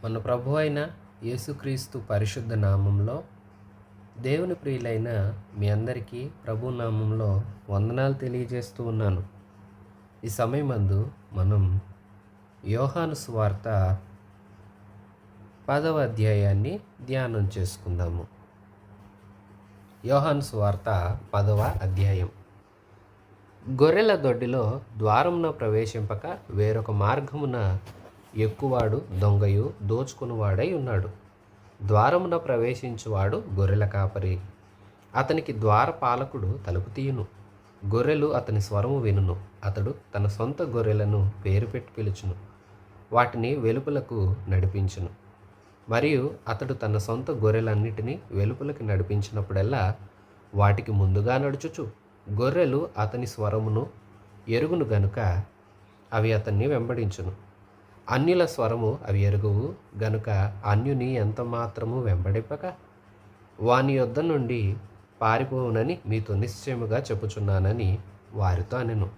మన ప్రభు అయిన యేసుక్రీస్తు పరిశుద్ధ నామంలో దేవుని ప్రియులైన మీ అందరికీ ప్రభు నామంలో వందనాలు తెలియజేస్తూ ఉన్నాను. ఈ సమయమందు మనం యోహాను సువార్త 10వ అధ్యాయాన్ని ధ్యానం చేసుకుందాము. యోహాను సువార్త 10వ అధ్యాయం. గొర్రెల దొడ్డిలో ద్వారమున ప్రవేశింపక వేరొక మార్గమున ఎక్కువాడు దొంగయు దోచుకునివాడై ఉన్నాడు. ద్వారమున ప్రవేశించువాడు గొర్రెల కాపరి. అతనికి ద్వారపాలకుడు తలుపు తీయును. గొర్రెలు అతని స్వరము వినును. అతడు తన సొంత గొర్రెలను పేరు పెట్టి పిలుచును, వాటిని వెలుపలకు నడిపించును. మరియు అతడు తన సొంత గొర్రెలన్నిటినీ వెలుపలకి నడిపించినప్పుడల్లా వాటికి ముందుగా నడుచుచు గొర్రెలు అతని స్వరమును ఎరుగును గనుక అవి అతన్ని వెంబడించును. అన్యుల స్వరము అవి ఎరుగువు గనుక అన్యుని ఎంత మాత్రము వెంబడింపక వాని యొద్ద నుండి పారిపోవునని మీతో నిశ్చయముగా చెప్పుచున్నానని వారితో అనెను.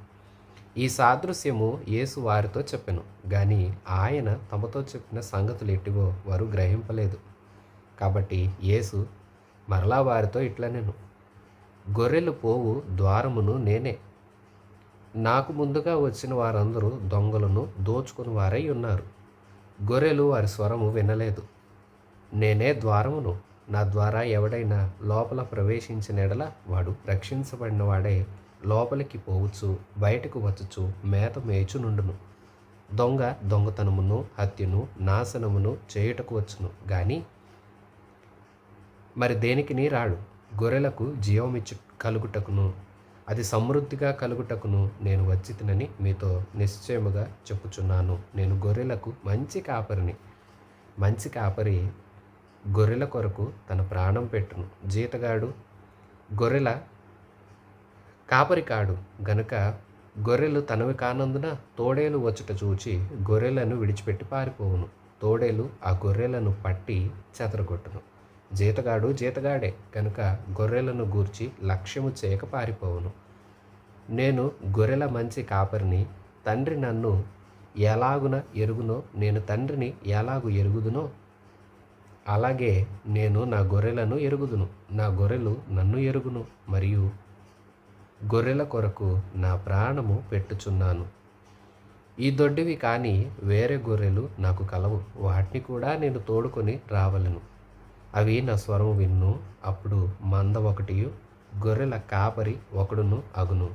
ఈ సాదృశ్యము యేసు వారితో చెప్పెను, గాని ఆయన తమతో చెప్పిన సంగతులు ఎట్టివో వారు గ్రహింపలేదు. కాబట్టి యేసు మరలా వారితో ఇట్లనెను, గొర్రెలు పోవు ద్వారమును నేనే. నాకు ముందుగా వచ్చిన వారందరూ దొంగలను దోచుకుని వారై ఉన్నారు. గొర్రెలు వారి స్వరము వినలేదు. నేనే ద్వారమును. నా ద్వారా ఎవడైనా లోపల ప్రవేశించిన ఎడల వాడు రక్షించబడిన వాడే లోపలికి పోవచ్చు, బయటకు వచ్చుచు మేత మేచునుండును. దొంగ దొంగతనమును, హత్యను, నాశనమును చేయుటకు వచ్చును, గాని మరి దేనికిని రాడు. గొర్రెలకు జీవమిచ్చు కలుగుటకును అది సమృద్ధిగా కలుగుటకును నేను వచ్చితినని మీతో నిశ్చయముగా చెప్పుచున్నాను. నేను గొర్రెలకు మంచి కాపరిని. మంచి కాపరి గొర్రెల కొరకు తన ప్రాణం పెట్టును. జీతగాడు గొర్రెల కాపరి కాడు గనుక గొర్రెలు తనవి కానందున తోడేలు వచ్చుట చూచి గొర్రెలను విడిచిపెట్టి పారిపోవును. తోడేలు ఆ గొర్రెలను పట్టి చెదరగొట్టును. జీతగాడు జీతగాడే కనుక గొర్రెలను గూర్చి లక్ష్యము చేయక పారిపోవును. నేను గొర్రెల మంచి కాపరిని. తండ్రి నన్ను ఎలాగున ఎరుగునో, నేను తండ్రిని ఎలాగు ఎరుగుదునో అలాగే నేను నా గొర్రెలను ఎరుగుదును. నా గొర్రెలు నన్ను ఎరుగును, మరియు గొర్రెల కొరకు నా ప్రాణము పెట్టుచున్నాను. ఈ దొడ్డివి కానీ వేరే గొర్రెలు నాకు కలవు. వాటిని కూడా నేను తోడుకొని రావలను. అవి నా స్వరం విన్ను. అప్పుడు మంద ఒకటియు గొర్రెల కాపరి ఒకడును అగును.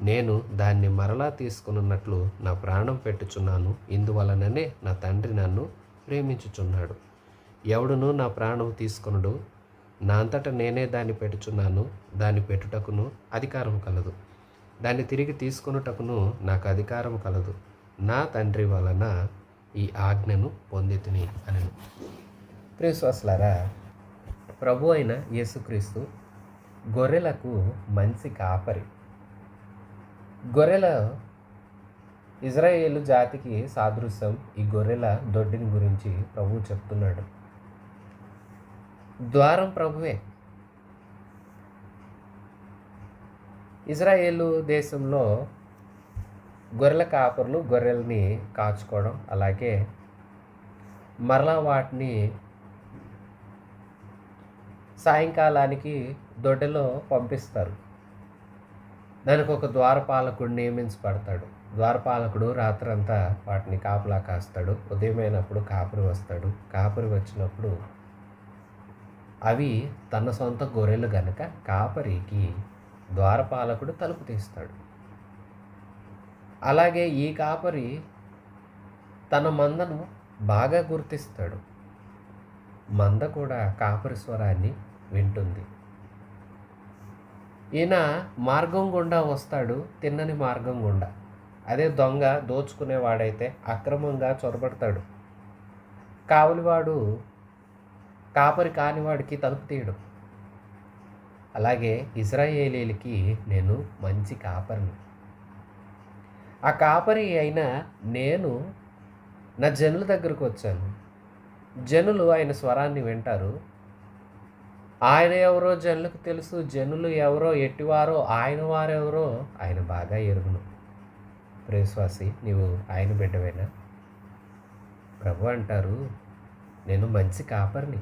నేను దాన్ని మరలా తీసుకున్నట్లు నా ప్రాణం పెట్టుచున్నాను. ఇందువలననే నా తండ్రి నన్ను ప్రేమించుచున్నాడు. ఎవడును నా ప్రాణం తీసుకొనుడు. నా అంతట నేనే దాన్ని పెట్టుచున్నాను. దాన్ని పెట్టుటకును అధికారం కలదు, దాన్ని తిరిగి తీసుకొనుటకును నాకు అధికారం కలదు. నా తండ్రి వలన ఈ ఆజ్ఞను పొందితిని అనెను. ప్రియశ్వాసులారా, ప్రభు అయిన యేసుక్రీస్తు గొర్రెలకు మంచి కాపరి. గొర్రెల ఇజ్రాయేలు జాతికి సాదృశ్యం ఈ గొర్రెల దొడ్డిని గురించి ప్రభువు చెప్తున్నాడు. ద్వారం ప్రభువే. ఇజ్రాయేలు దేశంలో గొర్రెల కాపరులు గొర్రెల్ని కాచుకోవడం, అలాగే మరలా వాటిని సాయంకాలానికి దొడ్డలో పంపిస్తారు. దానికి ఒక ద్వారపాలకుడు నియమించబడతాడు. ద్వారపాలకుడు రాత్రంతా వాటిని కాపలా కాస్తాడు. ఉదయమైనప్పుడు కాపరి వస్తాడు. కాపరి వచ్చినప్పుడు అవి తన సొంత గొర్రెలు గనక కాపరికి ద్వారపాలకుడు తలుపు తీస్తాడు. అలాగే ఈ కాపరి తన మందను బాగా గుర్తిస్తాడు. మంద కూడా కాపరి స్వరాన్ని వింటుంది. ఈయన మార్గం గుండా వస్తాడు, తిన్నని మార్గం గుండా. అదే దొంగ దోచుకునేవాడైతే అక్రమంగా చొరబడతాడు. కావలివాడు కాపరి కానివాడికి తలుపు తీయడు. అలాగే ఇశ్రాయేలీలకి నేను మంచి కాపరిని. ఆ కాపరి అయిన నేను నా జనుల దగ్గరకు వచ్చాను. జనులు ఆయన స్వరాన్ని వింటారు. ఆయన ఎవరో జనులకు తెలుసు. జనులు ఎవరో ఎట్టివారో ఆయన వారెవరో ఆయన బాగా ఎరుగును. ప్రియశ్వాసి, నీవు ఆయన బిడ్డవేనా? ప్రభు అంటారు, నేను మంచి కాపరిని.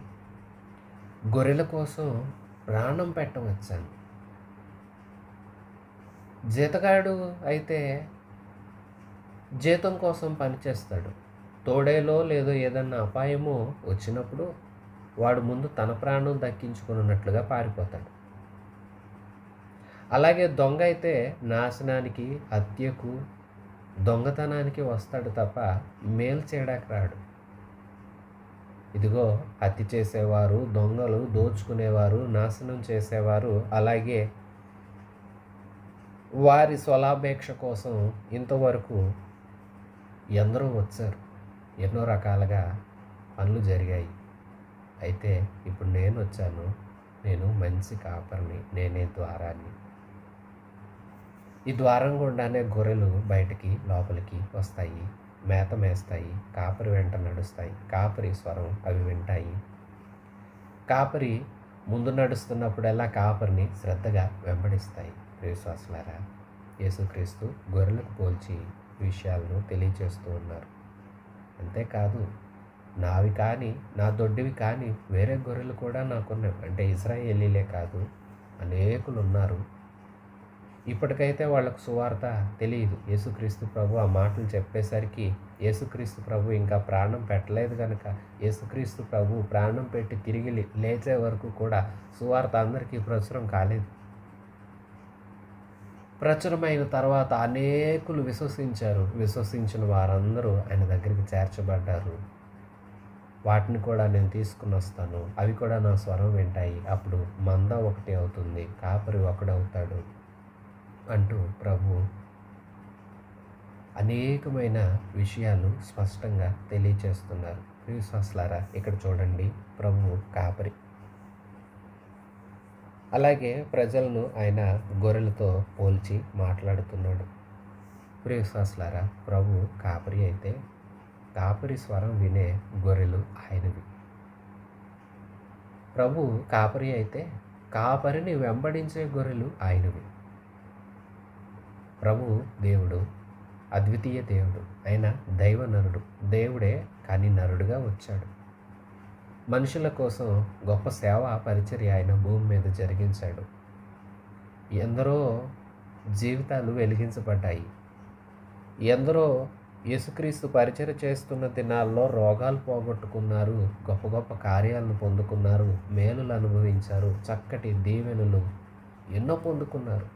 గొర్రెల కోసం ప్రాణం పెట్టవచ్చాను. జీతగాడు అయితే జీతం కోసం పనిచేస్తాడు. తోడేలో లేదో ఏదన్నా అపాయమో వచ్చినప్పుడు వాడు ముందు తన ప్రాణం దక్కించుకున్నట్లుగా పారిపోతాడు. అలాగే దొంగ అయితే నాశనానికి, హత్యకు, దొంగతనానికి వస్తాడు తప్ప మేలు చేయడానికి రాడు. ఇదిగో హత్య చేసేవారు, దొంగలు, దోచుకునేవారు, నాశనం చేసేవారు, అలాగే వారి స్వలాభేక్ష కోసం ఇంతవరకు ఎందరో వచ్చారు. ఎన్నో రకాలుగా పనులు జరిగాయి. అయితే ఇప్పుడు నేను వచ్చాను. నేను మంచి కాపరిని, నేనే ద్వారాన్ని. ఈ ద్వారం గుండానే గొర్రెలు బయటికి లోపలికి వస్తాయి, మేత మేస్తాయి, కాపరి వెంట నడుస్తాయి. కాపరి స్వరం అవి వింటాయి. కాపరి ముందు నడుస్తున్నప్పుడల్లా కాపరిని శ్రద్ధగా వెంబడిస్తాయి. విశ్వాసులారా, యేసుక్రీస్తు గొర్రెలకు పోల్చి విషయాలను తెలియచేస్తూ ఉన్నారు. అంతేకాదు, నావి కానీ, నా దొడ్డివి కానీ వేరే గొర్రెలు కూడా నాకున్నాయి. అంటే ఇశ్రాయేలీలే కాదు, అనేకులు ఉన్నారు. ఇప్పటికైతే వాళ్ళకు సువార్త తెలియదు. యేసుక్రీస్తు ప్రభు ఆ మాటలు చెప్పేసరికి యేసుక్రీస్తు ప్రభు ఇంకా ప్రాణం పెట్టలేదు కనుక, యేసుక్రీస్తు ప్రభు ప్రాణం పెట్టి తిరిగి లేచే వరకు కూడా సువార్త అందరికీ ప్రచురం కాలేదు. ప్రచురమైన తర్వాత అనేకులు విశ్వసించారు. విశ్వసించిన వారందరూ ఆయన దగ్గరికి చేర్చబడ్డారు. వాటిని కూడా నేను తీసుకుని వస్తాను, అవి కూడా నా స్వరం వింటాయి. అప్పుడు మంద ఒకటి అవుతుంది, కాపరి ఒకడవుతాడు అంటూ ప్రభు అనేకమైన విషయాలు స్పష్టంగా తెలియచేస్తున్నారు. విశ్వాసులారా, ఇక్కడ చూడండి, ప్రభువు కాపరి. అలాగే ప్రజలను ఆయన గొర్రెలతో పోల్చి మాట్లాడుతున్నాడు. విశ్వాసులారా, ప్రభు కాపరి అయితే కాపరి స్వరం వినే గొర్రెలు ఆయనవి. ప్రభు కాపరి అయితే కాపరిని వెంబడించే గొర్రెలు ఆయనవి. ప్రభు దేవుడు, అద్వితీయ దేవుడు. ఆయన దైవ నరుడు. దేవుడే కానీ నరుడుగా వచ్చాడు. మనుషుల కోసం గొప్ప సేవ పరిచర్య ఆయన భూమి మీద జరిగించాడు. ఎందరో జీవితాలు వెలిగించబడ్డాయి. ఎందరో యేసుక్రీస్తు పరిచర్య చేస్తున్న దినాల్లో రోగాలు పోగొట్టుకున్నారు, గొప్ప గొప్ప కార్యాలను పొందుకున్నారు, మేలులు అనుభవించారు, చక్కటి దీవెనలు ఎన్నో పొందుకున్నారు.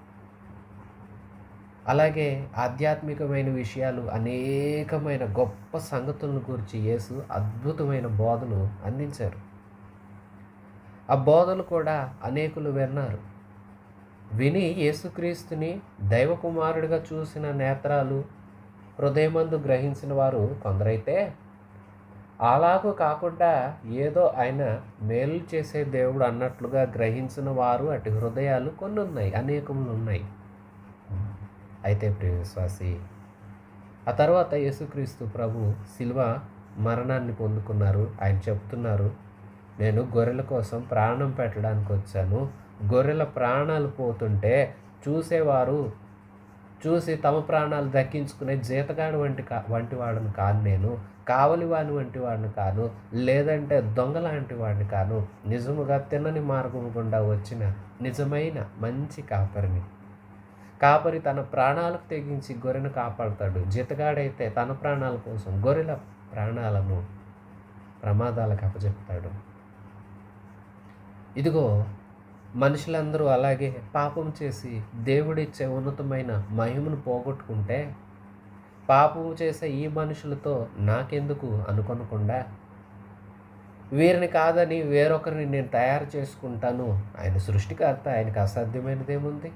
అలాగే ఆధ్యాత్మికమైన విషయాలు, అనేకమైన గొప్ప సంగతులను గురించి యేసు అద్భుతమైన బోధను అందించారు. ఆ బోధలు కూడా అనేకులు విన్నారు. విని యేసుక్రీస్తుని దైవకుమారుడిగా చూసిన నేత్రాలు, హృదయమందు గ్రహించిన వారు కొందరైతే, అలాగూ కాకుండా ఏదో ఆయన మేలు చేసే దేవుడు అన్నట్లుగా గ్రహించిన వారు అటు హృదయాలు కొన్ని ఉన్నాయి, అనేకములు ఉన్నాయి. అయితే ప్రియ విశ్వాసి, ఆ తర్వాత యేసుక్రీస్తు ప్రభు శిలువ మరణాన్ని పొందుకున్నారు. ఆయన చెప్తున్నారు, నేను గొర్రెల కోసం ప్రాణం పెట్టడానికి వచ్చాను. గొర్రెల ప్రాణాలు పోతుంటే చూసేవారు చూసి తమ ప్రాణాలు దక్కించుకునే జీతగాడు వంటి వాడిని కాను, నేను కావలి వాని వంటి వాడిని కాను, లేదంటే దొంగ లాంటి వాడిని కాను. నిజముగా తిన్నని మార్గం గుండా వచ్చిన నిజమైన మంచి కాపరిని. కాపరి తన ప్రాణాలకు తెగించి గొర్రెను కాపాడుతాడు. జీతగాడైతే తన ప్రాణాల కోసం గొర్రెల ప్రాణాలను ప్రమాదాలకు అప్పచెప్తాడు. ఇదిగో, మనుషులందరూ అలాగే పాపం చేసి దేవుడిచ్చే ఉన్నతమైన మహిమను పోగొట్టుకుంటే, పాపం చేసే ఈ మనుషులతో నాకెందుకు అనుకొనకుండా వీరిని కాదని వేరొకరిని నేను తయారు చేసుకుంటాను. ఆయన సృష్టికర్త, ఆయనకు అసాధ్యమైనదేముంది?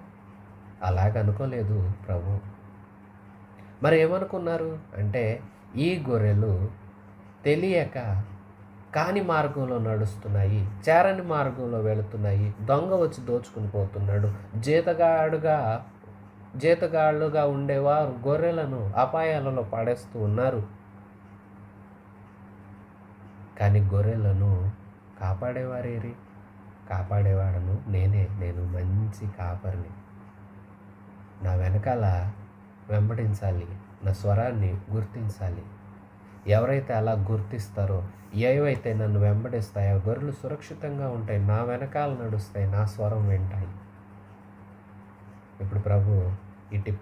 అలాగనుకోలేదు ప్రభు. మరి ఏమనుకున్నారు అంటే, ఈ గొర్రెలు తెలియక కాని మార్గంలో నడుస్తున్నాయి, చేరని మార్గంలో వెళుతున్నాయి, దొంగ వచ్చి దోచుకుని పోతున్నాడు, జీతగాళ్ళుగా ఉండేవారు గొర్రెలను అపాయాలలో పడేస్తూ ఉన్నారు. కానీ గొర్రెలను కాపాడేవారేరి? కాపాడేవాడను నేనే. నేను మంచి కాపరిని. నా వెనకాల వెంబడించాలి, నా స్వరాన్ని గుర్తించాలి. ఎవరైతే అలా గుర్తిస్తారో, ఏవైతే నన్ను వెంబడిస్తాయో, గొర్రెలు సురక్షితంగా ఉంటాయి, నా వెనకాల నడుస్తాయి, నా స్వరం వింటాయి. ఇప్పుడు ప్రభు ఇటు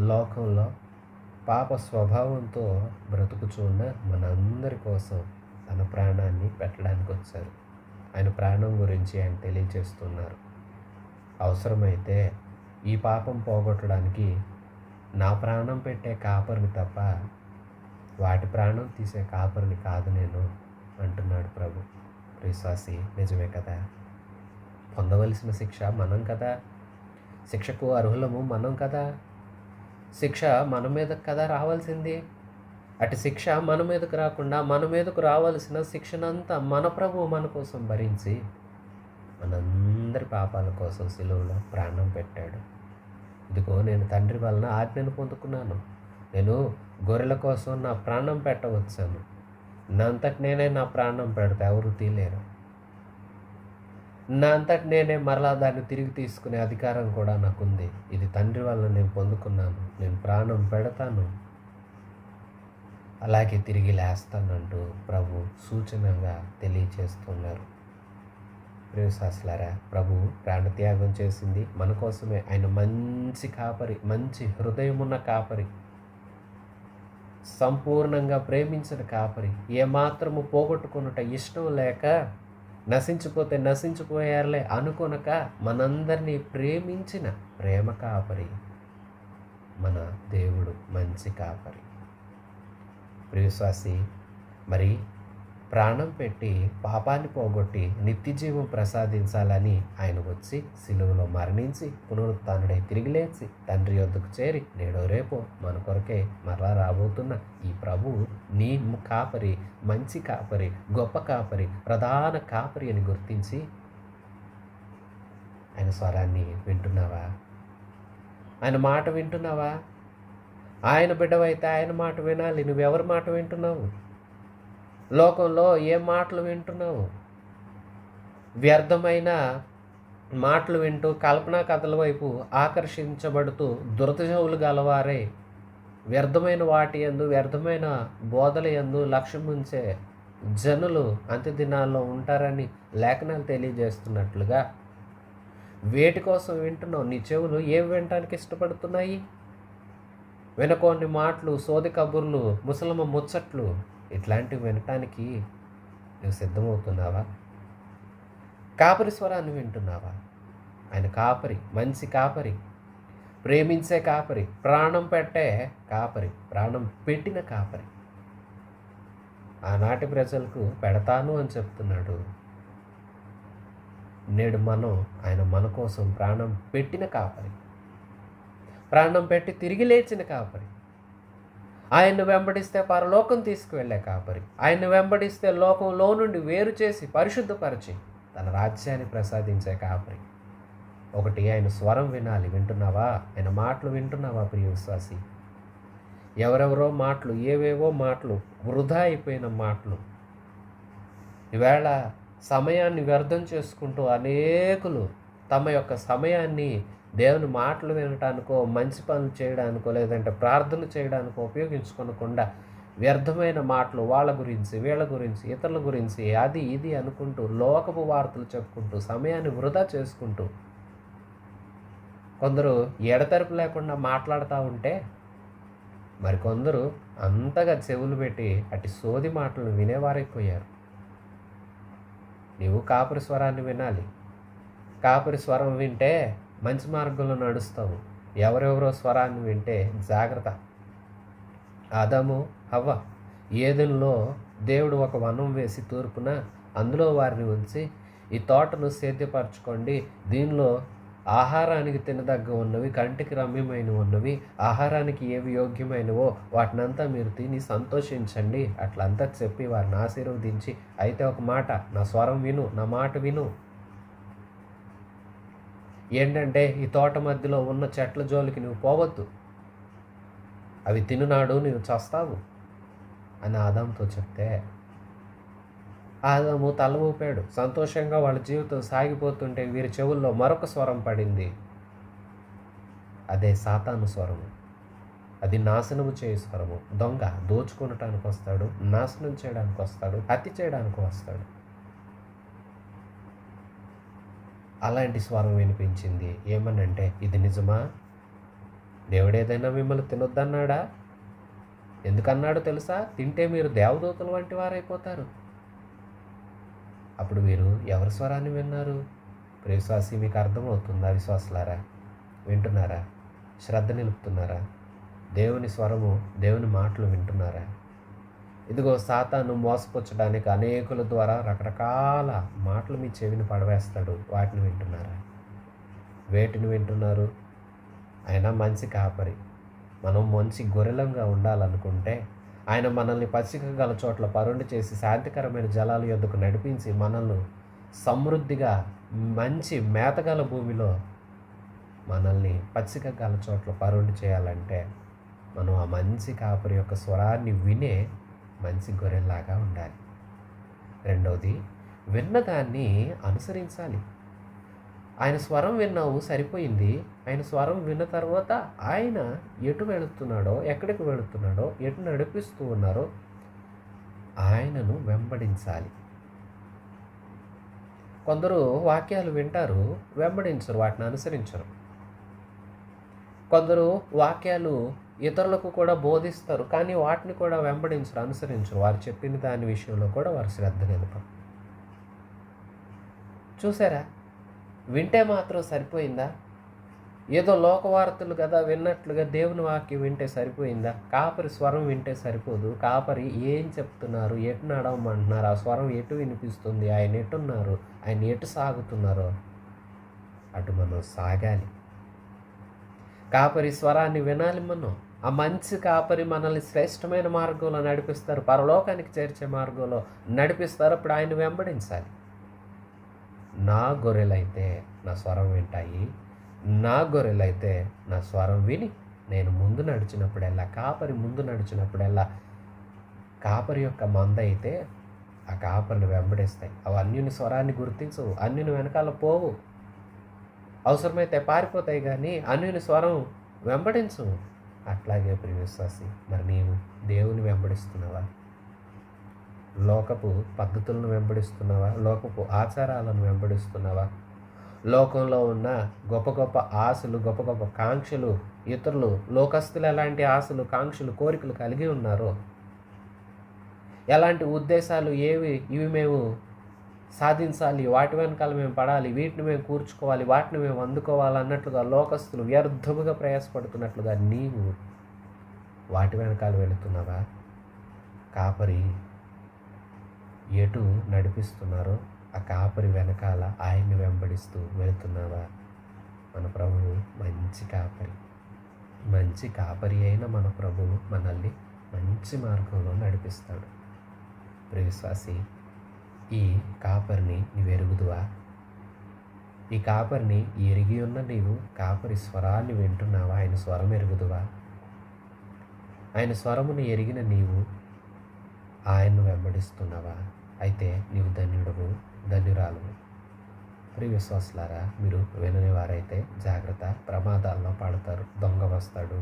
లోకంలో పాప స్వభావంతో బ్రతుకుచున్న మనందరి కోసం తన ప్రాణాన్ని పెట్టడానికి వచ్చారు. ఆయన ప్రాణం గురించి ఆయన తెలియజేస్తున్నారు. అవసరమైతే ఈ పాపం పోగొట్టడానికి నా ప్రాణం పెట్టే కాపరిని తప్ప వాటి ప్రాణం తీసే కాపరిని కాదు నేను అంటున్నాడు ప్రభు. విశ్వాసి, నిజమే కదా. పొందవలసిన శిక్ష మనం కదా, శిక్షకు అర్హులము మనం కదా, శిక్ష మన మీదకు కదా రావాల్సింది. అటు శిక్ష మన మీదకు రాకుండా మన మీదకు రావాల్సిన శిక్షనంతా మన ప్రభువు మన కోసం భరించి మనందరి పాపాల కోసం సిలువలో ప్రాణం పెట్టాడు. ఇదిగో నేను తండ్రి వలన ఆజ్ఞను పొందుకున్నాను, నేను గొర్రెల కోసం నా ప్రాణం పెట్టవచ్చాను, నా అంతటి నేనే నా ప్రాణం పెడితే ఎవరు తీయలేరు, నా అంతటి నేనే మరలా దాన్ని తిరిగి తీసుకునే అధికారం కూడా నాకుంది. ఇది తండ్రి వలన నేను పొందుకున్నాను, నేను ప్రాణం పెడతాను, అలాగే తిరిగి లేస్తానంటూ ప్రభు సూచనగా తెలియచేస్తున్నారు. ప్రియశాస్లారా, ప్రభు ప్రాణత్యాగం చేసింది మన కోసమే. ఆయన మంచి కాపరి, మంచి హృదయమున్న కాపరి, సంపూర్ణంగా ప్రేమించిన కాపరి, ఏమాత్రము పోగొట్టుకున్నట ఇష్టం లేక నశించిపోతే నశించిపోయారులే అనుకొనక మనందరినీ ప్రేమించిన ప్రేమ కాపరి మన దేవుడు, మంచి కాపరి. ప్రియశ్వాసి, మరి ప్రాణం పెట్టి పాపాన్ని పోగొట్టి నిత్య జీవం ప్రసాదించాలని ఆయన వచ్చి సిలువలో మరణించి పునరుత్థానుడై తిరిగి లేచి తండ్రి యొద్దకు చేరి నేడో రేపో మన కొరకే మరలా రాబోతున్న ఈ ప్రభువు నీ కాపరి, మంచి కాపరి, గొప్ప కాపరి, ప్రధాన కాపరి అని గుర్తించి ఆయన స్వరాన్ని వింటున్నావా? ఆయన మాట వింటున్నావా? ఆయన బిడ్డవైతే ఆయన మాట వినాలి. నువ్వెవరి మాట వింటున్నావు? లోకంలో ఏ మాటలు వింటున్నావు? వ్యర్థమైన మాటలు వింటూ కల్పనా కథల వైపు ఆకర్షించబడుతూ దురదజవులు గలవారే వ్యర్థమైన వాటి యందు, వ్యర్థమైన బోధల యందు లక్ష్యం ఉంచే జనులు అంత్య దినాల్లో ఉంటారని లేఖనాలు తెలియజేస్తున్నట్లుగా వేటి కోసం వింటున్నావు? నీ చెవులు ఏవి వినటానికి ఇష్టపడుతున్నాయి? వినకోని మాటలు, సోది కబుర్లు, ముసలమ్మ ముచ్చట్లు, ఇట్లాంటివి వినటానికి నువ్వు సిద్ధమవుతున్నావా? కాపరి స్వరాన్ని వింటున్నావా? ఆయన కాపరి, మంచి కాపరి, ప్రేమించే కాపరి, ప్రాణం పెట్టే కాపరి, ప్రాణం పెట్టిన కాపరి. ఆనాటి ప్రజలకు పెడతాను అని చెప్తున్నాడు. నేడు ఆయన మన కోసం ప్రాణం పెట్టిన కాపరి, ప్రాణం పెట్టి తిరిగి లేచిన కాపరి, ఆయన్ను వెంబడిస్తే పరలోకం తీసుకువెళ్ళే కాపరి, ఆయన్ను వెంబడిస్తే లోకంలో నుండి వేరు చేసి పరిశుద్ధపరిచి తన రాజ్యాన్ని ప్రసాదించే కాపరి. ఒకటి, ఆయన స్వరం వినాలి. వింటున్నావా? ఆయన మాటలు వింటున్నావా? ప్రియ విశ్వాసి, ఎవరెవరో మాటలు, ఏవేవో మాటలు, వృధా అయిపోయిన మాటలు, ఈవేళ సమయాన్ని వ్యర్థం చేసుకుంటూ అనేకులు తమ యొక్క సమయాన్ని దేవుని మాటలు వినటానికో, మంచి పనులు చేయడానికో, లేదంటే ప్రార్థన చేయడానికో ఉపయోగించుకోకుండా వ్యర్థమైన మాటలు, వాళ్ళ గురించి, వీళ్ళ గురించి, ఇతరుల గురించి, అది ఇది అనుకుంటూ లోకపు వార్తలు చెప్పుకుంటూ సమయాన్ని వృధా చేసుకుంటూ కొందరు ఎడతెరపు లేకుండా మాట్లాడుతూ ఉంటే మరికొందరు అంతగా చెవులు పెట్టి అటు సోది మాటలను వినేవారైపోయారు. నీవు కాపరి స్వరాన్ని వినాలి. కాపరి స్వరం వింటే మంచి మార్గంలో నడుస్తావు. ఎవరెవరో స్వరాన్ని వింటే జాగ్రత్త. ఆదాము, హవ్వ ఏదెనులో దేవుడు ఒక వనం వేసి తూర్పున అందులో వారిని ఉంచి, ఈ తోటను సేద్యపరచుకోండి, దీనిలో ఆహారానికి తినదగ్గ ఉన్నవి, కంటికి రమ్యమైనవి ఉన్నవి, ఆహారానికి ఏవి యోగ్యమైనవో వాటినంతా మీరు తిని సంతోషించండి అట్లంతా చెప్పి వారిని ఆశీర్వదించి, అయితే ఒక మాట, నా స్వరం విను, నా మాట విను. ఏంటంటే ఈ తోట మధ్యలో ఉన్న చెట్ల జోలికి నువ్వు పోవద్దు, అవి తినునాడు నువ్వు చస్తావు అని ఆదాముతో చెప్తే ఆదాము తల ఊపాడు. సంతోషంగా వాళ్ళ జీవితం సాగిపోతుంటే వీరి చెవుల్లో మరొక స్వరం పడింది. అదే సాతాను స్వరము. అది నాశనము చేయ స్వరము. దొంగ దోచుకొనటానికి వస్తాడు, నాశనం చేయడానికి వస్తాడు, హత్య చేయడానికి వస్తాడు. అలాంటి స్వరం వినిపించింది. ఏమనంటే, ఇది నిజమా? దేవుడేదైనా మిమ్మల్ని తినొద్దన్నాడా? ఎందుకన్నాడో తెలుసా? తింటే మీరు దేవదూతల వంటి వారైపోతారు. అప్పుడు మీరు ఎవరి స్వరాన్ని విన్నారు? ప్రియవిశ్వాసి, మీకు అర్థమవుతుందా విశ్వాసులారా? వింటున్నారా? శ్రద్ధ నిలుపుతున్నారా? దేవుని స్వరము, దేవుని మాటలు వింటున్నారా? ఇదిగో సాతాను మోసపుచ్చడానికి అనేకుల ద్వారా రకరకాల మాటలు మీ చెవిని పడవేస్తాడు. వాటిని వింటున్నారా? వేటిని వింటున్నారు? ఆయన మంచి కాపరి. మనం మంచి గొర్రెలంగా ఉండాలనుకుంటే ఆయన మనల్ని పచ్చిక గల చోట్ల పరుండి చేసి శాంతికరమైన జలాల యొద్దకు నడిపించి మనల్ని సమృద్ధిగా మంచి మేతగల భూమిలో మనల్ని పచ్చిక గల చోట్ల పరుండి చేయాలంటే మనం ఆ మంచి కాపరి యొక్క స్వరాన్ని వినే మంచి గొర్రెల్లాగా ఉండాలి. రెండవది, విన్నదాన్ని అనుసరించాలి. ఆయన స్వరం విన్నావు, సరిపోయింది. ఆయన స్వరం విన్న తర్వాత ఆయన ఎటు వెళుతున్నాడో, ఎక్కడికి వెళుతున్నాడో, ఎటు నడిపిస్తూ ఉన్నారో ఆయనను వెంబడించాలి. కొందరు వాక్యాలు వింటారు, వెంబడించరు, వాటిని అనుసరించరు. కొందరు వాక్యాలు ఇతరులకు కూడా బోధిస్తారు, కానీ వాటిని కూడా వెంబడించరు, అనుసరించరు. వారు చెప్పిన దాని విషయంలో కూడా వారు శ్రద్ధ నిలపరు. చూసారా? వింటే మాత్రం సరిపోయిందా? ఏదో లోకవార్తలు కదా విన్నట్లుగా దేవుని వాక్యం వింటే సరిపోయిందా? కాపరి స్వరం వింటే సరిపోదు. కాపరి ఏం చెప్తున్నారు, ఎటు నడవమంటున్నారు, ఆ స్వరం ఎటు వినిపిస్తుంది, ఆయన ఎటున్నారు, ఆయన ఎటు సాగుతున్నారో అటు మనం సాగాలి. కాపరి స్వరాన్ని వినాలి మనం. ఆ మంచి కాపరి మనల్ని శ్రేష్టమైన మార్గంలో నడిపిస్తారు, పరలోకానికి చేర్చే మార్గంలో నడిపిస్తారు. అప్పుడు ఆయన వెంబడించాలి. నా గొర్రెలైతే నా స్వరం వింటాయి, నా గొర్రెలైతే నా స్వరం విని నేను ముందు నడిచినప్పుడల్లా, కాపరి ముందు నడిచినప్పుడల్లా, కాపరి యొక్క మంద అయితే ఆ కాపరిని వెంబడిస్తాయి. అవి అన్యుని స్వరాన్ని గుర్తించవు, అన్యుని వెనకాల పోవు, అవసరమైతే పారిపోతాయి, కానీ అన్యుని స్వరం వెంబడించవు. అట్లాగే ప్రియ విశ్వాసి, మరి నీవు దేవుని వెంబడిస్తున్నావా? లోకపు పద్ధతులను వెంబడిస్తున్నావా? లోకపు ఆచారాలను వెంబడిస్తున్నావా? లోకంలో ఉన్న గొప్ప గొప్ప ఆశలు, గొప్ప గొప్ప కాంక్షలు, ఇతరులు లోకస్తులు ఎలాంటి ఆశలు, కాంక్షలు, కోరికలు కలిగి ఉన్నారో, ఎలాంటి ఉద్దేశాలు ఇవి మేము సాధించాలి, వాటి వెనకాల మేము పడాలి, వీటిని మేము కూర్చుకోవాలి, వాటిని మేము అందుకోవాలి అన్నట్లుగా లోకస్తులు వ్యర్థముగా ప్రయాసపడుతున్నట్లుగా నీవు వాటి వెనకాల వెళుతున్నావా? కాపరి ఎటు నడిపిస్తున్నారో ఆ కాపరి వెనకాల ఆయన్ని వెంబడిస్తూ వెళుతున్నావా? మన ప్రభువు మంచి కాపరి. మంచి కాపరి అయిన మన ప్రభువు మనల్ని మంచి మార్గంలో నడిపిస్తాడు. ప్రియ విశ్వాసి, ఈ కాపరిని నీవు ఎరుగుదువా? ఈ కాపరిని ఎరిగి ఉన్న నీవు కాపరి స్వరాన్ని వింటున్నావా? ఆయన స్వరం ఎరుగుదువా? ఆయన స్వరమును ఎరిగిన నీవు ఆయన్ను వెంబడిస్తున్నావా? అయితే నీవు ధన్యుడవు, ధన్యురాలు. ప్రియ విశ్వాసులారా, మీరు వినని వారైతే జాగ్రత్త, ప్రమాదాల్లో పడతారు. దొంగ వస్తాడు,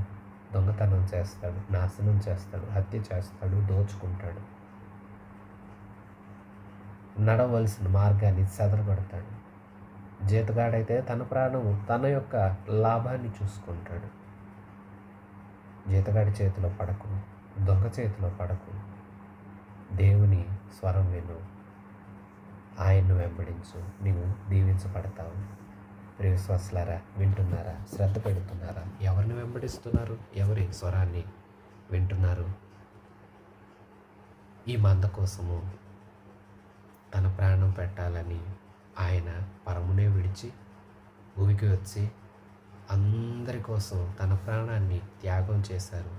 దొంగతనం చేస్తాడు, నాశనం చేస్తాడు, హత్య చేస్తాడు, దోచుకుంటాడు, నడవలసిన మార్గాన్ని చెదరగొడతాడు. జీతగాడైతే తన ప్రాణము, తన యొక్క లాభాన్ని చూసుకుంటాడు. జీతగాడి చేతిలో పడకు, దొంగ చేతిలో పడకు. దేవుని స్వరం విను, ఆయన్ను వెంబడించు, నీవు దీవించబడతావు. ప్రియ విశ్వాసులారా, వింటున్నారా? శ్రద్ధ పెడుతున్నారా? ఎవరిని వెంబడిస్తున్నారు? ఎవరి స్వరాన్ని వింటున్నారు? ఈ మంద కోసము తన ప్రాణం పెట్టాలని ఆయన పరమునే విడిచి భూమికి వచ్చి అందరి కోసం తన ప్రాణాన్ని త్యాగం చేశారు.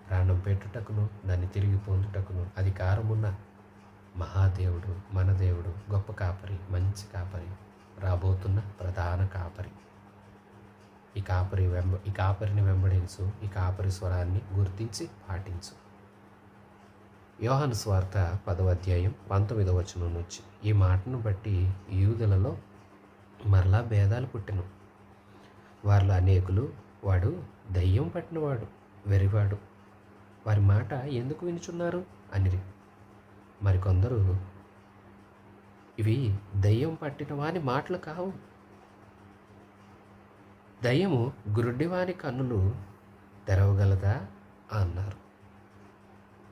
ప్రాణం పెట్టుటకును, దాన్ని తిరిగి పొందుటకును అధికారమున్న మహాదేవుడు, మన దేవుడు, గొప్ప కాపరి, మంచి కాపరి, రాబోతున్న ప్రధాన కాపరి. ఈ కాపరిని వెంబడించు, ఈ కాపరి స్వరాన్ని గుర్తించి పాటించు. యోహాను సువార్త 10వ అధ్యాయం 19వ వచనం నుంచి, ఈ మాటను బట్టి యూదులలో మరలా భేదాలు పుట్టెను. వారిలో అనేకులు, వాడు దయ్యం పట్టినవాడు, వెరివాడు, వారి మాట ఎందుకు వినుచున్నారు అనిరి. మరికొందరు, ఇవి దయ్యం పట్టిన వాని మాటలు కావు, దయ్యము గురుడివాని కన్నులు తెరవగలదా అన్నారు.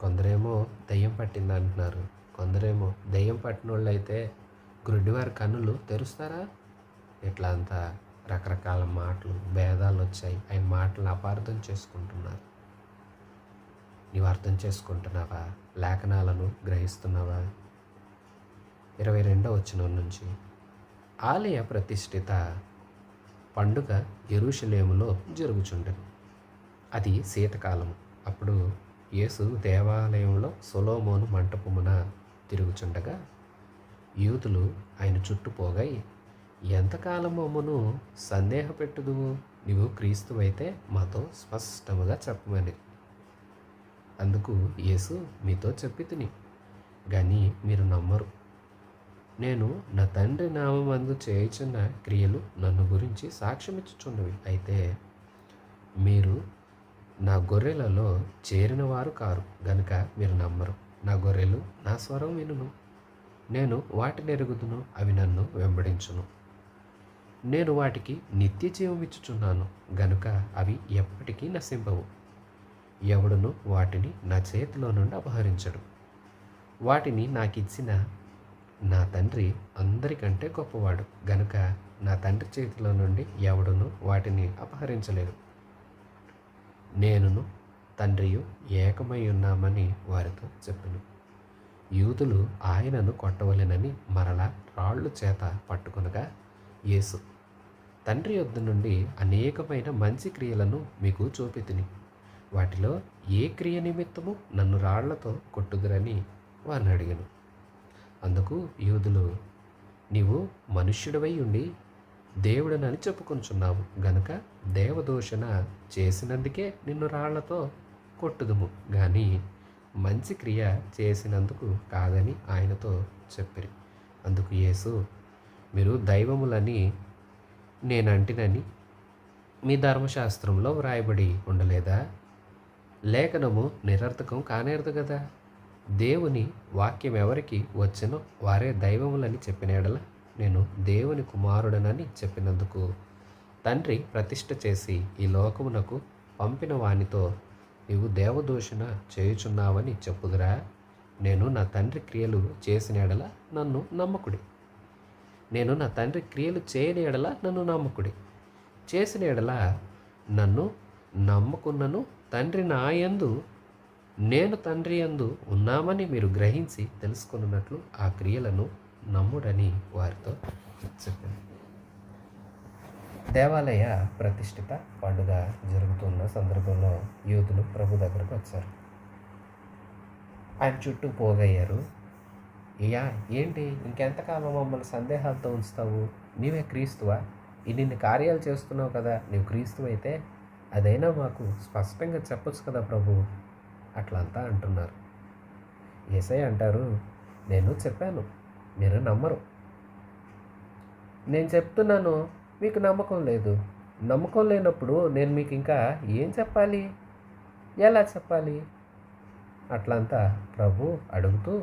కొందరేమో దయ్యం పట్టింది అంటున్నారు, కొందరేమో దయ్యం పట్టిన వాళ్ళు అయితే గురుడివారి కన్నులు తెరుస్తారా? ఇట్లా అంతా రకరకాల మాటలు, భేదాలు వచ్చాయి. ఆయన మాటలను అపార్థం చేసుకుంటున్నారు. నీవు అర్థం చేసుకుంటున్నావా? లేఖనాలను గ్రహిస్తున్నావా? 22వ వచనం నుంచి, ఆలయ ప్రతిష్ఠిత పండుగ యెరూషలేములో జరుగుచుండెను. అది శీతకాలము. అప్పుడు యేసు దేవాలయంలో సొలొమోను మంటపమున తిరుగుచుండగా యూదులు ఆయన చుట్టూ పోగై, ఎంతకాలం మమ్మను సందేహపెట్టుదువు? నీవు క్రీస్తువైతే మాతో స్పష్టముగా చెప్పమని. అందుకు యేసు, మీతో చెప్పితిని గాని మీరు నమ్మరు. నేను నా తండ్రి నామమందు చేయుచున్న క్రియలు నన్ను గురించి సాక్ష్యమిచ్చుచున్నవి. అయితే మీరు నా గొర్రెలలో చేరిన వారు కారు గనుక మీరు నమ్మరు. నా గొర్రెలు నా స్వరం వినును, నేను వాటిని ఎరుగుదును, అవి నన్ను వెంబడించును. నేను వాటికి నిత్య జీవం ఇచ్చుచున్నాను గనుక అవి ఎప్పటికీ నశింపవు. ఎవడును వాటిని నా చేతిలో నుండి అపహరించడు. వాటిని నాకిచ్చిన నా తండ్రి అందరికంటే గొప్పవాడు గనుక నా తండ్రి చేతిలో నుండి ఎవడును వాటిని అపహరించలేడు. నేనును తండ్రియు ఏకమై ఉన్నామని వారితో చెప్పెను. యూదులు ఆయనను కొట్టవలెనని మరలా రాళ్ళు చేత పట్టుకొనగా యేసు, తండ్రి యొద్ద నుండి అనేకమైన మంచి క్రియలను మీకు చూపితిని, వాటిలో ఏ క్రియ నిమిత్తము నన్ను రాళ్లతో కొట్టుదురని వారిని అడిగాను. అందుకు యూదులు, నీవు మనుష్యుడివై ఉండి దేవుడనని చెప్పుకొంచున్నావు గనుక దేవదూషణ చేసినందుకే నిన్ను రాళ్లతో కొట్టుదుము కానీ మంచి క్రియ చేసినందుకు కాదని ఆయనతో చెప్పిరి. అందుకు యేసు, మీరు దైవములని నేనంటినని మీ ధర్మశాస్త్రంలో వ్రాయబడి ఉండలేదా? లేఖనము నిరర్థకం కానేరదు కదా. దేవుని వాక్యం ఎవరికి వచ్చెనో వారే దైవములని చెప్పిన యెడల నేను దేవుని కుమారుడనని చెప్పినందుకు తండ్రి ప్రతిష్ఠ చేసి ఈ లోకమునకు పంపిన వానితో నీవు దేవదూషణ చేయుచున్నావని చెప్పుదురా? నేను నా తండ్రి క్రియలు చేసిన యెడల నన్ను నమ్మకుడి. నేను నా తండ్రి క్రియలు చేయని యెడల నన్ను నమ్మకుడి. చేసిన యెడల నన్ను నమ్మకున్నను తండ్రి నా యందు నేను తండ్రి యందు ఉన్నామని మీరు గ్రహించి తెలుసుకున్నట్లు ఆ క్రియలను నమ్ముడని వారితో చెప్పింది. దేవాలయ ప్రతిష్ఠిత పండుగ జరుగుతున్న సందర్భంలో యూదులు ప్రభు దగ్గరకు వచ్చారు. ఆయన చుట్టూ పోగయ్యారు. అయ్యా, ఏంటి ఇంకెంతకాలం మమ్మల్ని సందేహాలతో ఉంచుతావు? నీవే క్రీస్తువా? ఇన్ని కార్యాలు చేస్తున్నావు కదా, నీవు క్రీస్తువు అయితే అదైనా మాకు స్పష్టంగా చెప్పొచ్చు కదా ప్రభు. అట్లంతా అంటున్నారు. యేసయ్య అంటారు, నేను చెప్పాను, మీరు నమ్మరు. నేను చెప్తున్నాను, మీకు నమ్మకం లేదు. నమ్మకం లేనప్పుడు నేను మీకు ఇంకా ఏం చెప్పాలి, ఎలా చెప్పాలి? అట్లంతా ప్రభు అడుగుతూ,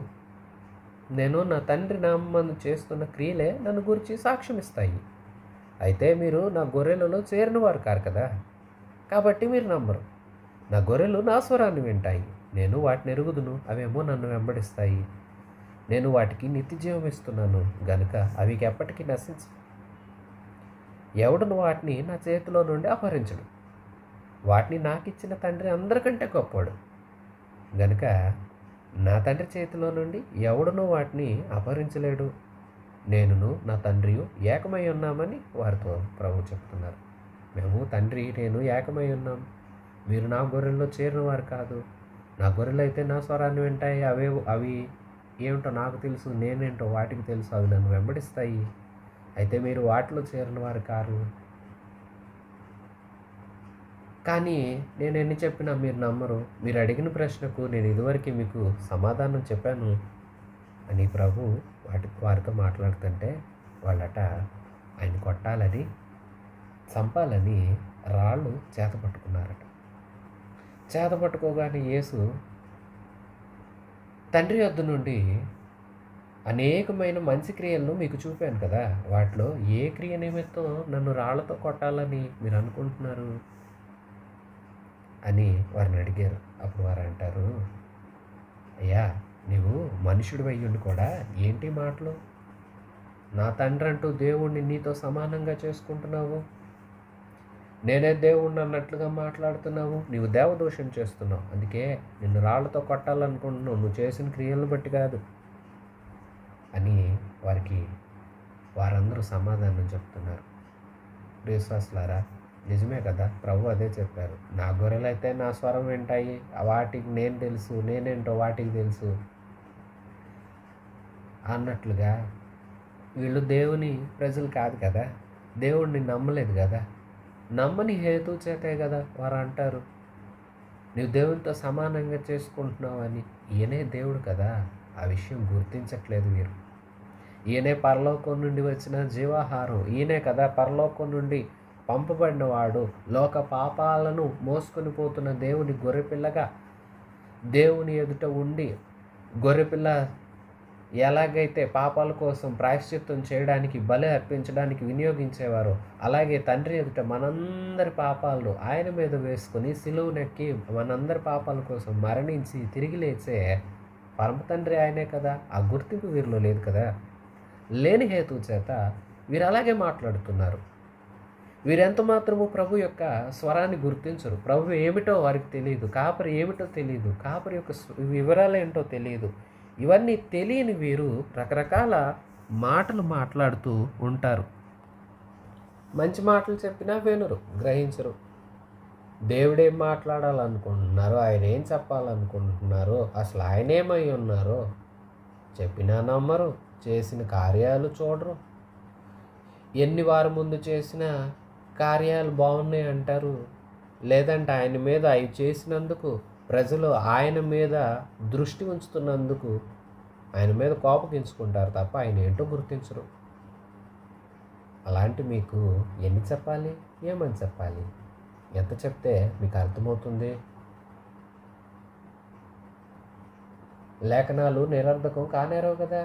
నేను నా తండ్రి నామమందు చేస్తున్న క్రియలే నన్ను గురించి సాక్ష్యం ఇస్తాయి. అయితే మీరు నా గొర్రెలలో చేరిన వారు కారు కదా, కాబట్టి మీరు నమ్మరు. నా గొర్రెలు నా స్వరాన్ని వింటాయి, నేను వాటిని ఎరుగుదును, అవేమో నన్ను వెంబడిస్తాయి. నేను వాటికి నిత్య జీవం ఇస్తున్నాను గనుక అవి ఎప్పటికీ నశించు. ఎవడును వాటిని నా చేతిలో నుండి అపహరించడు. వాటిని నాకిచ్చిన తండ్రి అందరికంటే గొప్పవాడు గనుక నా తండ్రి చేతిలో నుండి ఎవడునూ వాటిని అపహరించలేడు. నేనును నా తండ్రియు ఏకమై ఉన్నామని వారితో ప్రభు చెప్తున్నారు. మేము తండ్రి నేను ఏకమై ఉన్నాం. మీరు నా గొర్రెల్లో చేరిన వారు కాదు. నా గొర్రెలు అయితే నా స్వరాన్ని వింటాయి. అవి ఏమిటో నాకు తెలుసు, నేనేంటో వాటికి తెలుసు. అవి నన్ను వెంబడిస్తాయి. అయితే మీరు వాటిలో చేరిన వారు కారు. కానీ నేను ఎన్ని చెప్పినా మీరు నమ్మరు. మీరు అడిగిన ప్రశ్నకు నేను ఇదివరకు మీకు సమాధానం చెప్పాను అని ప్రభు వారితో మాట్లాడుతుంటే వాళ్ళట ఆయన కొట్టాలని, చంపాలని రాళ్ళు చేత పట్టుకున్నారట. చేత పట్టుకోగానే యేసు తండ్రి యొద్ద నుండి అనేకమైన మంచి క్రియలను మీకు చూపాను కదా, వాటిలో ఏ క్రియ నిమిత్తం నన్ను రాళ్లతో కొట్టాలని మీరు అనుకుంటున్నారు అని వారిని అడిగారు. అప్పుడు వారు అంటారు, అయ్యా, నీవు మనుషుడు అయ్యుండి కూడా ఏంటి మాటలు? నా తండ్రి అంటూ దేవుణ్ణి నీతో సమానంగా చేసుకుంటున్నావు. నేనే దేవుణ్ణి అన్నట్లుగా మాట్లాడుతున్నావు. నీవు దేవదోషం చేస్తున్నావు. అందుకే నిన్ను రాళ్లతో కొట్టాలనుకుంటున్నావు, నువ్వు చేసిన క్రియలను బట్టి కాదు అని వారందరూ సమాధానం చెప్తున్నారు. విశ్వాసులారా, నిజమే కదా, ప్రభు అదే చెప్పారు. నా గొర్రెలు అయితే నా స్వరం వింటాయి, వాటికి నేను తెలుసు, నేనేంటో వాటికి తెలుసు అన్నట్లుగా వీళ్ళు దేవుని ప్రజలు కాదు కదా, దేవుణ్ణి నమ్మలేదు కదా, నమ్మని హేతు చేతే కదా వారు అంటారు నీవు దేవునితో సమానంగా చేసుకుంటున్నావు అని. ఈయనే దేవుడు కదా, ఆ విషయం గుర్తించట్లేదు వీరు. ఈయనే పరలోకం నుండి వచ్చిన జీవాహారం, ఈయనే కదా పరలోకం నుండి పంపబడిన వాడు, లోక పాపాలను మోసుకొని పోతున్న దేవుని గొర్రెపిల్లగా దేవుని ఎదుట ఉండి, గొర్రెపిల్ల ఎలాగైతే పాపాల కోసం ప్రాయశ్చిత్తం చేయడానికి, బలి అర్పించడానికి వినియోగించేవారో, అలాగే తండ్రి ఎదుట మనందరి పాపాలను ఆయన మీద వేసుకొని సిలువనెక్కి మనందరి పాపాల కోసం మరణించి తిరిగి లేచే పరమ తండ్రి ఆయనే కదా. ఆ గుర్తింపు వీరిలో లేదు కదా. లేని హేతు చేత వీరు అలాగే మాట్లాడుతున్నారు. వీరెంత మాత్రము ప్రభు యొక్క స్వరాన్ని గుర్తించరు. ప్రభు ఏమిటో వారికి తెలియదు, కాపరి ఏమిటో తెలియదు, కాపరి యొక్క వివరాలు ఏంటో తెలియదు. ఇవన్నీ తెలియని వీరు రకరకాల మాటలు మాట్లాడుతూ ఉంటారు. మంచి మాటలు చెప్పినా వినరు, గ్రహించరు. దేవుడేం మాట్లాడాలనుకుంటున్నారో, ఆయన ఏం చెప్పాలనుకుంటున్నారో, అసలు ఆయన ఏమై ఉన్నారో చెప్పినా నమ్మరు, చేసిన కార్యాలు చూడరు. ఎన్ని వారి ముందు చేసిన కార్యాలు బాగున్నాయి అంటారు, లేదంటే ఆయన మీద అవి చేసినందుకు ప్రజలు ఆయన మీద దృష్టి ఉంచుతున్నందుకు ఆయన మీద కోపగించుకుంటారు తప్ప ఆయన ఏంటో గుర్తించరు. అలాంటి మీకు ఎన్ని చెప్పాలి, ఏమని చెప్పాలి, ఎంత చెప్తే మీకు అర్థమవుతుంది? లేఖనాలు నిరర్ధకం కానేరవు కదా.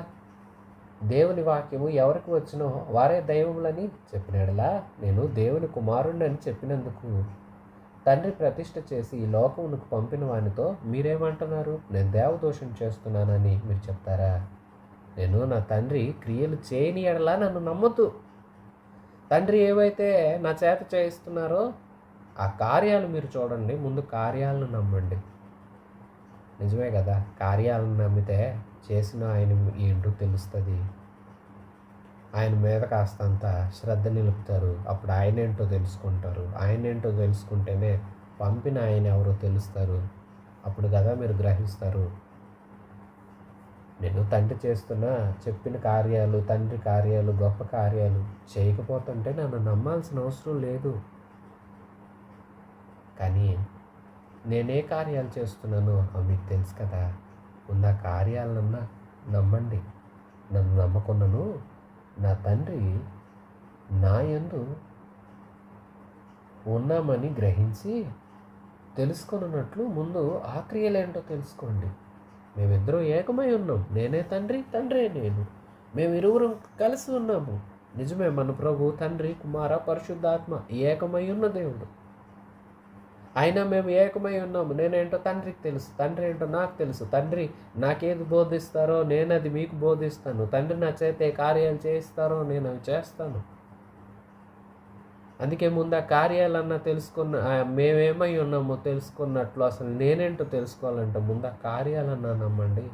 దేవుని వాక్యము ఎవరికి వచ్చినో వారే దైవములని చెప్పినాడలా, నేను దేవుని కుమారుణ్ణి అని చెప్పినందుకు తండ్రి ప్రతిష్ఠ చేసి ఈ లోకమునకు పంపిన వానితో మీరేమంటున్నారు? నేను దేవదోషం చేస్తున్నానని మీరు చెప్తారా? నేను నా తండ్రి క్రియలు చేయని ఎడలా నన్ను నమ్మొద్దు. తండ్రి ఏవైతే నా చేత చేయిస్తున్నారో ఆ కార్యాలు మీరు చూడండి, ముందు కార్యాలను నమ్మండి. నిజమే కదా, కార్యాలను నమ్మితే చేసిన ఆయన ఏంటో తెలుస్తుంది. ఆయన మీద కాస్తంత శ్రద్ధ నిలుపుతారు, అప్పుడు ఆయన ఏంటో తెలుసుకుంటారు. ఆయన ఏంటో తెలుసుకుంటేనే పంపిన ఆయన ఎవరో తెలుస్తారు. అప్పుడు కదా మీరు గ్రహిస్తారు. నేను తండ్రి చేస్తున్న చెప్పిన కార్యాలు, తండ్రి కార్యాలు, గొప్ప కార్యాలు చేయకపోతుంటే నన్ను నమ్మాల్సిన అవసరం లేదు. కానీ నేనే కార్యాలు చేస్తున్నానో మీకు తెలుసు కదా. ముందు ఆ కార్యాలన్నా నమ్మండి. నన్ను నమ్మకున్నను నా తండ్రి నా యందు ఉన్నామని గ్రహించి తెలుసుకున్నట్లు ముందు ఆ క్రియలేంటో తెలుసుకోండి. మేమిద్దరం ఏకమై ఉన్నాం. నేనే తండ్రి, తండ్రే నేను. మేమిరువురం కలిసి ఉన్నాము. నిజమే, మన ప్రభు తండ్రి, కుమార, పరిశుద్ధాత్మ ఏకమై ఉన్న దేవుడు. అయినా మేము ఏకమై ఉన్నాము. నేనేంటో తండ్రికి తెలుసు, తండ్రి ఏంటో నాకు తెలుసు. తండ్రి నాకేది బోధిస్తారో నేను అది మీకు బోధిస్తాను. తండ్రి నా చేత ఏ కార్యాలు చేయిస్తారో నేను అవి చేస్తాను. అందుకే ముందు ఆ కార్యాలన్నా తెలుసుకున్న, మేమేమై ఉన్నామో తెలుసుకున్నట్లు అసలు నేనేంటో తెలుసుకోవాలంటే ముందు ఆ కార్యాలన్నా నమ్మండి.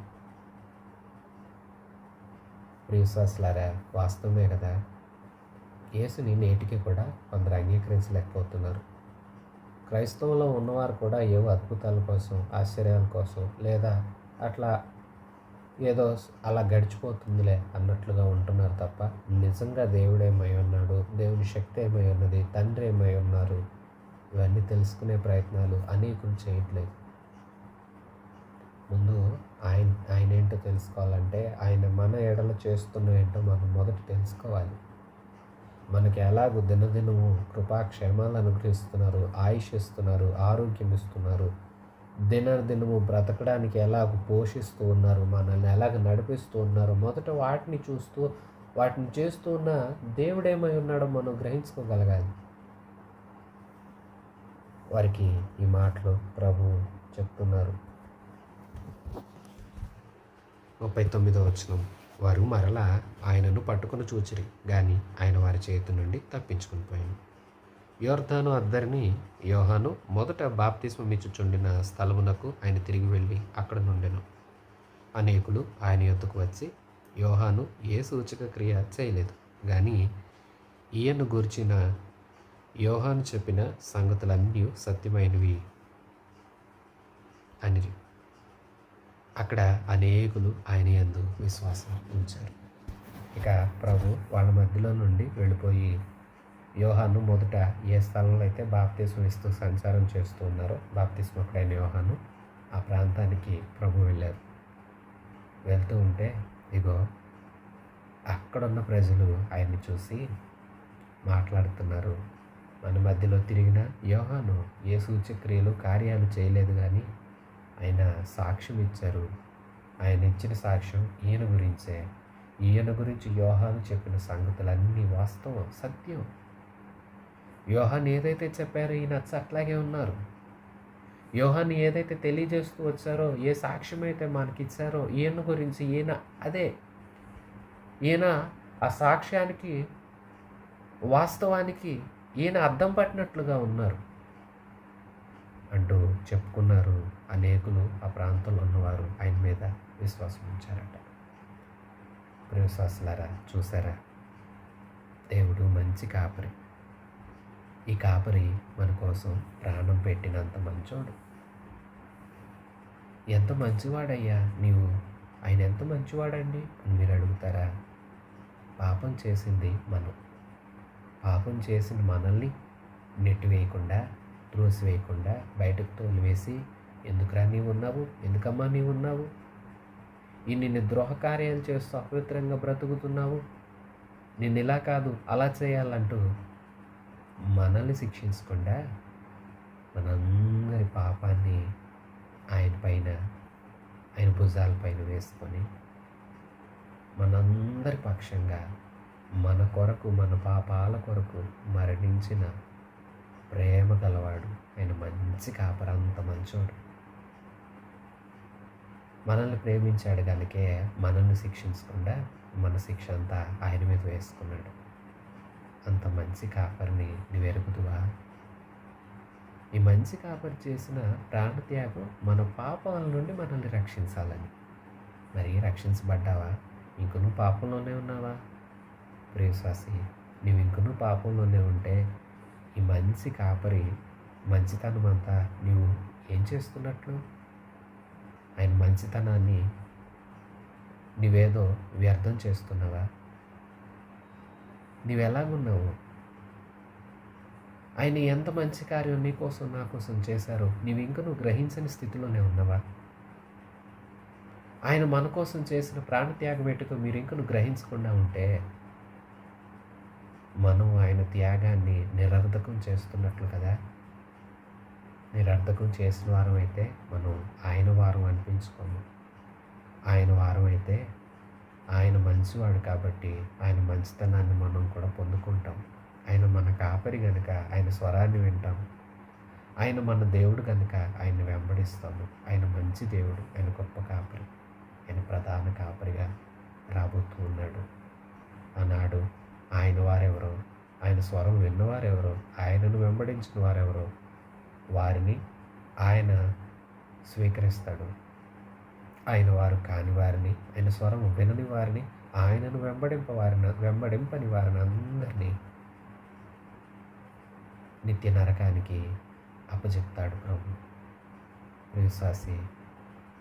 విశ్వాసులారా, వాస్తవమే కదా. యేసుని నేటికి కూడా కొందరు అంగీకరించలేకపోతున్నారు. క్రైస్తవంలో ఉన్నవారు కూడా ఏవో అద్భుతాల కోసం, ఆశ్చర్యాల కోసం, లేదా అట్లా ఏదో అలా గడిచిపోతుందిలే అన్నట్లుగా ఉంటున్నారు తప్ప నిజంగా దేవుడేమై ఉన్నాడు, దేవుని శక్తి ఏమై ఉన్నది, తండ్రి ఏమై ఉన్నారు, ఇవన్నీ తెలుసుకునే ప్రయత్నాలు అనేకులు చేయట్లేదు. ముందు ఆయన ఏంటో తెలుసుకోవాలంటే ఆయన మన ఎడల చేస్తున్న ఏంటో మనం మొదట తెలుసుకోవాలి. మనకి ఎలాగో దినదినము కృపాక్షేమాలు అనుగ్రహిస్తున్నారు, ఆయుష్ ఇస్తున్నారు, ఆరోగ్యం ఇస్తున్నారు, దినదినము బ్రతకడానికి ఎలాగ పోషిస్తూ ఉన్నారు, మనల్ని ఎలాగ నడిపిస్తూ ఉన్నారు, మొదట వాటిని చూస్తూ వాటిని చేస్తూ ఉన్న దేవుడేమై ఉన్నాడో మనం గ్రహించుకోగలగాలి. వారికి ఈ మాటలు ప్రభు చెప్తున్నారు. 39వ వచనం. వారు మరలా ఆయనను పట్టుకొని చూచిరి, గాని ఆయన వారి చేతి నుండి తప్పించుకుని పోయాను. యోర్దాను అద్దరిని యోహాను మొదట బాప్తిస్మం ఇచ్చుచుండిన స్థలమునకు ఆయన తిరిగి వెళ్ళి అక్కడ నుండెను. అనేకులు ఆయన యొద్దకు వచ్చి, యోహాను ఏ సూచక క్రియ చేయలేదు, కానీ ఈయన గూర్చిన యోహాను చెప్పిన సంగతులన్నీ సత్యమైనవి అని. అక్కడ అనేకులు ఆయన యందు విశ్వాసం ఉంచారు. ఇక ప్రభు వాళ్ళ మధ్యలో నుండి వెళ్ళిపోయి యోహాను మొదట ఏ స్థలంలో అయితే బాప్తిస్మం ఇస్తూ సంచారం చేస్తూ ఉన్నారో బాప్తిస్మకుడైన యోహాను ఆ ప్రాంతానికి ప్రభు వెళ్ళారు. వెళ్తూ ఉంటే ఇగో అక్కడున్న ప్రజలు ఆయన్ని చూసి మాట్లాడుతున్నారు. మన మధ్యలో తిరిగిన యోహాను ఏ సూచక్రియలు కార్యాలు చేయలేదు, కానీ ఆయన సాక్ష్యం ఇచ్చారు. ఆయన ఇచ్చిన సాక్ష్యం ఈయన గురించే. ఈయన గురించి యోహాను చెప్పిన సంగతులన్నీ వాస్తవం, సత్యం. యోహాను ఏదైతే చెప్పారో ఈయన అట్లాగే ఉన్నారు. యోహాను ఏదైతే తెలియజేస్తూ వచ్చారో, ఏ సాక్ష్యం అయితే మనకిచ్చారో ఈయన గురించి ఈయన అదే. ఈయన ఆ సాక్ష్యానికి వాస్తవానికి ఈయన అద్దం పట్టినట్లుగా ఉన్నారు అంటూ చెప్పుకున్నారు. అనేకులు ఆ ప్రాంతంలో ఉన్నవారు ఆయన మీద విశ్వాసం ఉంచారట. విశ్వాసులారా, చూసారా, దేవుడు మంచి కాపరి. ఈ కాపరి మన కోసం ప్రాణం పెట్టినంత మంచోడు. ఎంత మంచివాడయ్యా నీవు, ఆయన ఎంత మంచివాడండి అని మీరు అడుగుతారా? పాపం చేసింది మనం. పాపం చేసిన మనల్ని నెట్టివేయకుండా, త్రోసివేయకుండా బయటకు తోలివేసి, ఎందుకురా నీవు ఉన్నావు, ఎందుకమ్మా నీవు ఉన్నావు, నిన్ను ద్రోహకార్యాలు చేస్తూ అపవిత్రంగా బ్రతుకుతున్నావు, నిన్ను ఇలా కాదు అలా చేయాలంటూ మనల్ని శిక్షించకుండా మనందరి పాపాన్ని ఆయన పైన, ఆయన భుజాలపైన వేసుకొని మనందరి పక్షంగా మన కొరకు, మన పాపాల కొరకు మరణించిన ప్రేమ గలవాడు ఆయన. మంచి కాపరి, అంత మంచోడు. మనల్ని ప్రేమించాడు కనుకే మనల్ని శిక్షించకుండా మన శిక్ష అంతా ఆయన మీద వేసుకున్నాడు. అంత మంచి కాపరిని నువ్వు ఎరుగుదువా? ఈ మంచి కాపరి చేసిన ప్రాణత్యాగం మన పాపాల నుండి మనల్ని రక్షించాలని. మరి రక్షించబడ్డావా? ఇంక నువ్వు పాపంలోనే ఉన్నావా? ప్రియశ్వాసి, నువ్వు ఇంక నువ్వు పాపంలోనే ఉంటే ఈ మంచి కాపరి మంచితనం అంతా నువ్వు ఏం చేస్తున్నట్లు? ఆయన మంచితనాన్ని నువ్వేదో వ్యర్థం చేస్తున్నావా? నువ్వెలాగున్నావు? ఆయన ఎంత మంచి కార్యం నీ కోసం, నా కోసం చేశారో నువ్వు గ్రహించని స్థితిలోనే ఉన్నావా? ఆయన మన కోసం చేసిన ప్రాణత్యాగం ఎటుకో మీరు నువ్వు గ్రహించకుండా ఉంటే మనం ఆయన త్యాగాన్ని నిరర్ధకం చేస్తున్నట్లు కదా. నిరర్ధకం చేసిన వారం అయితే మనం ఆయన వారం అనిపించుకోము. ఆయన వారం అయితే ఆయన మంచివాడు కాబట్టి ఆయన మంచితనాన్ని మనం కూడా పొందుకుంటాం. ఆయన మన కాపరి కనుక ఆయన స్వరాన్ని వింటాం. ఆయన మన దేవుడు కనుక ఆయన్ని వెంబడిస్తాము. ఆయన మంచి దేవుడు, ఆయన గొప్ప కాపరి, ఆయన ప్రధాన కాపరిగా రాబోతూ ఉన్నాడు. ఆనాడు ఆయన వారెవరో, ఆయన స్వరం విన్నవారెవరో, ఆయనను వెంబడించిన వారెవరో వారిని ఆయన స్వీకరిస్తాడు. ఆయన వారు కాని వారిని, ఆయన స్వరం వినని వారిని, ఆయనను వెంబడింపని వారిని అందరినీ నిత్య నరకానికి అప్పచెప్తాడు ప్రభు. విశ్వాసి,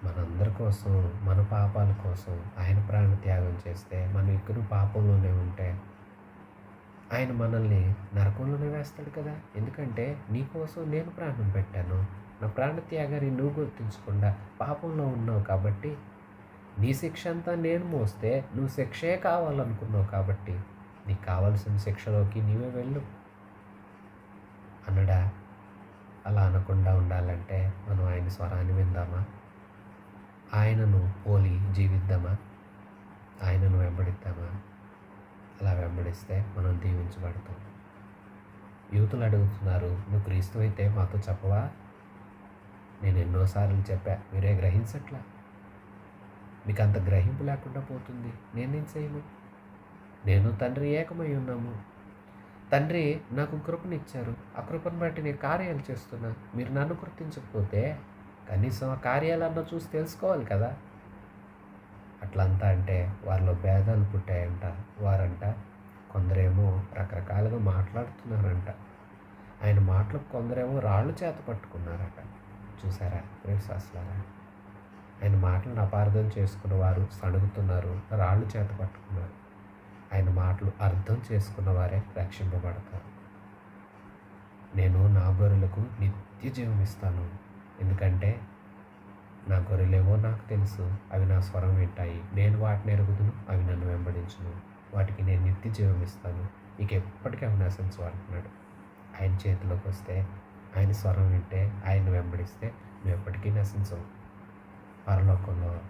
మనందరి కోసం, మన పాపాల కోసం ఆయన ప్రాణ త్యాగం చేస్తే, మనం ఇక్కడ పాపంలోనే ఉంటే ఆయన మనల్ని నరకంలోనే వేస్తాడు కదా. ఎందుకంటే నీ కోసం నేను ప్రాణం పెట్టాను. నా ప్రాణ త్యాగాన్ని నువ్వు గుర్తించకుండా పాపంలో ఉన్నావు కాబట్టి, నీ శిక్ష అంతా నేను మోస్తే నువ్వు శిక్షే కావాలనుకున్నావు కాబట్టి నీకు కావాల్సిన శిక్షలోకి నీవే వెళ్ళు అన్నడా. అలా అనకుండా ఉండాలంటే మనం ఆయన స్వరాన్ని విందామా? ఆయనను పోలి జీవిద్దామా? ఆయనను వెంబడిద్దామా? అలా వెంబడిస్తే మనం దీవించబడతాం. యూతులు అడుగుతున్నారు, నువ్వు క్రీస్తు అయితే మాతో చెప్పవా? నేను ఎన్నోసార్లు చెప్పా, మీరే గ్రహించట్లా. మీకు అంత గ్రహింపు లేకుండా పోతుంది. నేనేం చేయను? నేను తండ్రి ఏకమై ఉన్నాము. తండ్రి నాకు కృపనిచ్చారు. ఆ కృపను బట్టి నేను కార్యాలు చేస్తున్నా. మీరు నన్ను గుర్తించకపోతే కనీసం ఆ కార్యాలన్నా చూసి తెలుసుకోవాలి కదా. అట్లంతా అంటే వారిలో భేదాలు పుట్టాయంట. వారంట కొందరేమో రకరకాలుగా మాట్లాడుతున్నారంట. ఆయన మాటలకు కొందరేమో రాళ్ళు చేత పట్టుకున్నారట. చూసారా ప్రియశాస్త్రారా? ఆయన మాటలను అపార్థం చేసుకున్న వారు సణుగుతున్నారు, రాళ్ళు చేత పట్టుకున్నారు. ఆయన మాటలు అర్థం చేసుకున్న వారే రక్షింపబడతారు. నేను నా గొర్రెలకు నిత్య జీవం ఇస్తాను. ఎందుకంటే నా గొర్రెలేవో నాకు తెలుసు, అవి నా స్వరం వింటాయి. నేను వాటిని ఎరుగుదును, అవి నన్ను వెంబడించును. వాటికి నేను నిత్య జీవం ఇస్తాను. ఇక ఎప్పటికీ అవి నశించవు అంటున్నాడు. ఆయన చేతిలోకి వస్తే, ఆయన స్వరం వింటే, ఆయన వెంబడిస్తే నువ్వు ఎప్పటికీ నశించవు. పరలోకంలో,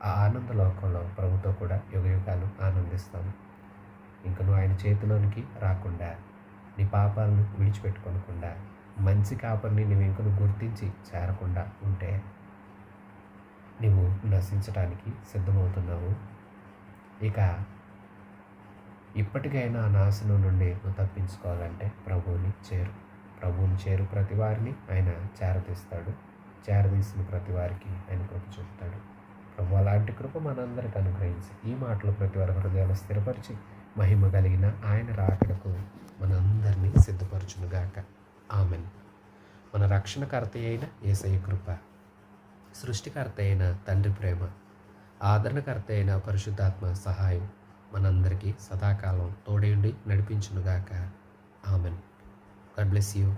ఆ ఆనంద లోకంలో ప్రభుతో కూడా యుగయుగాలు ఆనందిస్తాను. ఇంక నువ్వు ఆయన చేతిలోనికి రాకుండా, నీ పాపాలను విడిచిపెట్టుకోకుండా, మంచి కాపరిని నువ్వు ఇంకను గుర్తించి చేరకుండా ఉంటే నువ్వు నశించడానికి సిద్ధమవుతున్నావు. ఇక ఇప్పటికైనా ఆ నాశనం నుండి నువ్వు తప్పించుకోవాలంటే ప్రభువుని చేరు ప్రతి వారిని ఆయన చేరదీస్తాడు. చేరదీసిన ప్రతి వారికి ఆయన కృప చూపుతాడు. ప్రభు అలాంటి కృప మనందరికి అనుగ్రహించి ఈ మాటలు ప్రతి వారి హృదయాలు స్థిరపరిచి మహిమ కలిగిన ఆయన రాకడకు మనందరినీ సిద్ధపరచునుగాక. ఆమెన్. మన రక్షణకర్త అయిన యేసయ్య కృప, సృష్టికర్త అయిన తండ్రి ప్రేమ, ఆదరణకర్త అయిన పరిశుద్ధాత్మ సహాయం మనందరికీ సదాకాలం తోడేండి నడిపించునుగాక. ఆమెన్. God bless you.